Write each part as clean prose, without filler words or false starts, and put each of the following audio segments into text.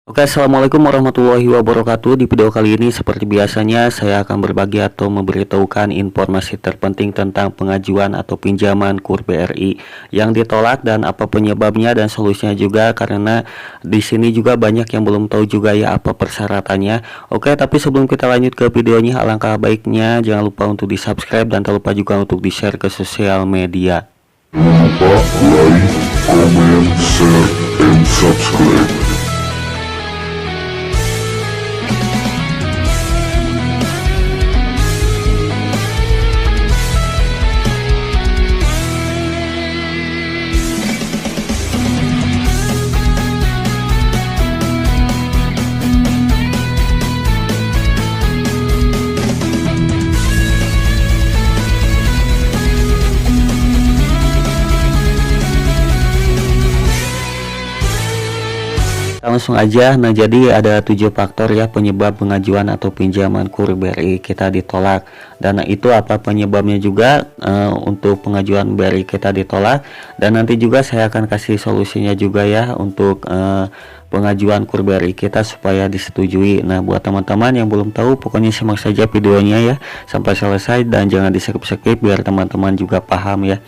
Oke, assalamualaikum warahmatullahi wabarakatuh. Di video kali ini seperti biasanya saya akan berbagi atau memberitahukan informasi terpenting tentang pengajuan atau pinjaman KUR BRI yang ditolak dan apa penyebabnya dan solusinya juga, karena di sini juga banyak yang belum tahu juga ya apa persyaratannya. Oke, tapi sebelum kita lanjut ke videonya, alangkah baiknya jangan lupa untuk di-subscribe dan tak lupa juga untuk di-share ke sosial media. Jangan lupa like, comment, share, and subscribe. Langsung aja. Nah, jadi ada 7 faktor ya penyebab pengajuan atau pinjaman KUR BRI kita ditolak, dan itu apa penyebabnya juga untuk pengajuan BRI kita ditolak, dan nanti juga saya akan kasih solusinya juga ya untuk pengajuan KUR BRI kita supaya disetujui. Nah, buat teman-teman yang belum tahu, pokoknya simak saja videonya ya sampai selesai dan jangan di-skip biar teman-teman juga paham ya.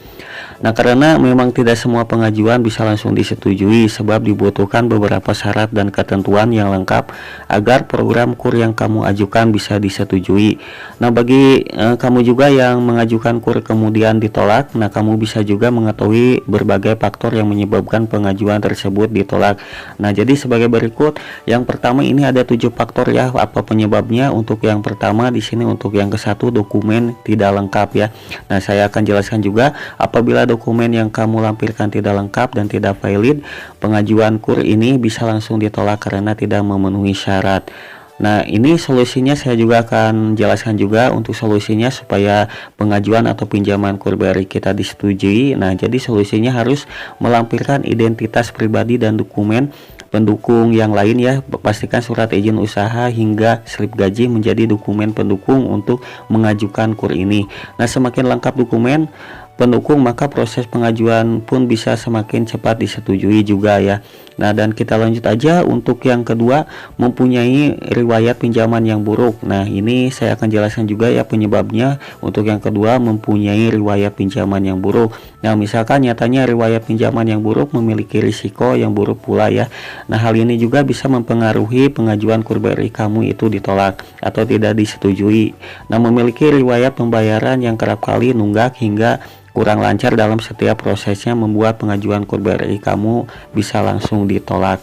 Nah, karena memang tidak semua pengajuan bisa langsung disetujui, sebab dibutuhkan beberapa syarat dan ketentuan yang lengkap agar program KUR yang kamu ajukan bisa disetujui. Nah, bagi kamu juga yang mengajukan KUR kemudian ditolak, nah kamu bisa juga mengetahui berbagai faktor yang menyebabkan pengajuan tersebut ditolak. Nah, jadi sebagai berikut. Yang pertama, ini ada 7 faktor ya apa penyebabnya. Untuk yang pertama di sini, untuk yang ke-1, dokumen tidak lengkap ya. Nah, saya akan jelaskan juga apabila dokumen yang kamu lampirkan tidak lengkap dan tidak valid, pengajuan KUR ini bisa langsung ditolak karena tidak memenuhi syarat. Nah, ini solusinya saya juga akan jelaskan juga untuk solusinya supaya pengajuan atau pinjaman KUR BRI kita disetujui. Nah, jadi solusinya harus melampirkan identitas pribadi dan dokumen pendukung yang lain ya. Pastikan surat izin usaha hingga slip gaji menjadi dokumen pendukung untuk mengajukan KUR ini. Nah, semakin lengkap dokumen pendukung, maka proses pengajuan pun bisa semakin cepat disetujui juga ya. Nah, dan kita lanjut aja. Untuk yang kedua, mempunyai riwayat pinjaman yang buruk. Nah, ini saya akan jelaskan juga ya penyebabnya. Untuk yang kedua, mempunyai riwayat pinjaman yang buruk. Nah, misalkan nyatanya riwayat pinjaman yang buruk memiliki risiko yang buruk pula ya. Nah, hal ini juga bisa mempengaruhi pengajuan KUR BRI kamu itu ditolak atau tidak disetujui. Nah, memiliki riwayat pembayaran yang kerap kali nunggak hingga kurang lancar dalam setiap prosesnya membuat pengajuan KUR BRI kamu bisa langsung ditolak.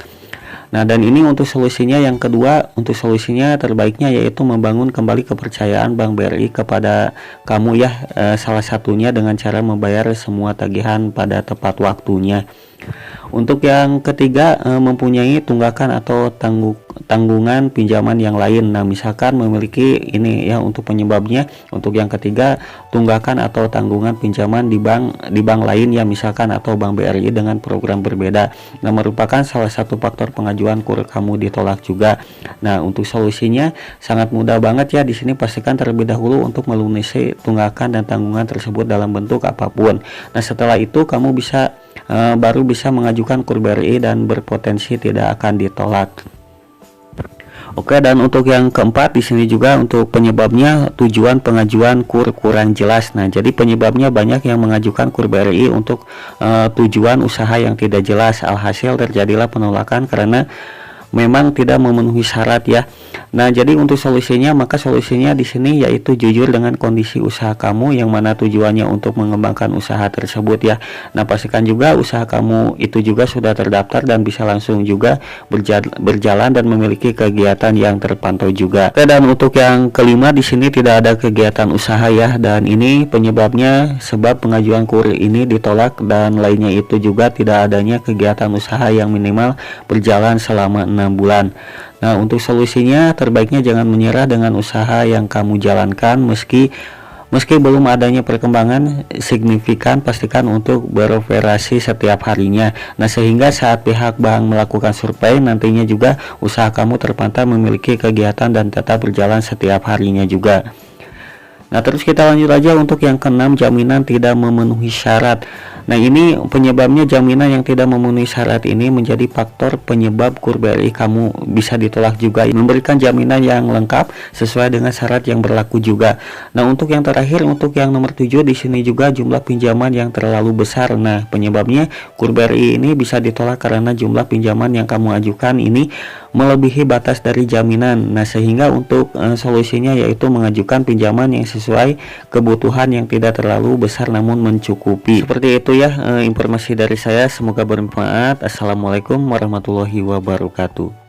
Nah, dan ini untuk solusinya yang kedua, untuk solusinya terbaiknya yaitu membangun kembali kepercayaan Bank BRI kepada kamu ya, salah satunya dengan cara membayar semua tagihan pada tepat waktunya. Untuk yang ketiga, mempunyai tunggakan atau tanggungan pinjaman yang lain. Nah, misalkan memiliki ini ya untuk penyebabnya. Untuk yang ketiga, tunggakan atau tanggungan pinjaman di bank lain ya, misalkan atau Bank BRI dengan program berbeda. Nah, merupakan salah satu faktor pengajuan KUR kamu ditolak juga. Nah, untuk solusinya sangat mudah banget ya. Di sini pastikan terlebih dahulu untuk melunasi tunggakan dan tanggungan tersebut dalam bentuk apapun. Nah, setelah itu kamu bisa baru bisa mengajukan KUR BRI dan berpotensi tidak akan ditolak. Oke, dan untuk yang keempat di sini juga untuk penyebabnya tujuan pengajuan KUR kurang jelas. Nah, jadi penyebabnya banyak yang mengajukan KUR BRI untuk tujuan usaha yang tidak jelas. Alhasil terjadilah penolakan karena memang tidak memenuhi syarat ya. Nah, jadi untuk solusinya, maka solusinya di sini yaitu jujur dengan kondisi usaha kamu yang mana tujuannya untuk mengembangkan usaha tersebut ya. Nah, pastikan juga usaha kamu itu juga sudah terdaftar dan bisa langsung juga berjalan dan memiliki kegiatan yang terpantau juga. Oke, dan untuk yang kelima di sini tidak ada kegiatan usaha ya, dan ini penyebabnya sebab pengajuan KUR ini ditolak, dan lainnya itu juga tidak adanya kegiatan usaha yang minimal berjalan selama 6 bulan. Nah, untuk solusinya terbaiknya jangan menyerah dengan usaha yang kamu jalankan meski belum adanya perkembangan signifikan. Pastikan untuk beroperasi setiap harinya. Nah, sehingga saat pihak bank melakukan survei nantinya juga usaha kamu terpantau memiliki kegiatan dan tetap berjalan setiap harinya juga. Nah, terus kita lanjut aja untuk yang keenam, jaminan tidak memenuhi syarat. Nah, ini penyebabnya jaminan yang tidak memenuhi syarat ini menjadi faktor penyebab KUR BRI kamu bisa ditolak juga. Memberikan jaminan yang lengkap sesuai dengan syarat yang berlaku juga. Nah, untuk yang terakhir, untuk yang nomor 7 di sini juga jumlah pinjaman yang terlalu besar. Nah, penyebabnya KUR BRI ini bisa ditolak karena jumlah pinjaman yang kamu ajukan ini melebihi batas dari jaminan. Nah, sehingga untuk solusinya yaitu mengajukan pinjaman yang sesuai kebutuhan yang tidak terlalu besar namun mencukupi. Seperti itu ya informasi dari saya, semoga bermanfaat. Assalamualaikum warahmatullahi wabarakatuh.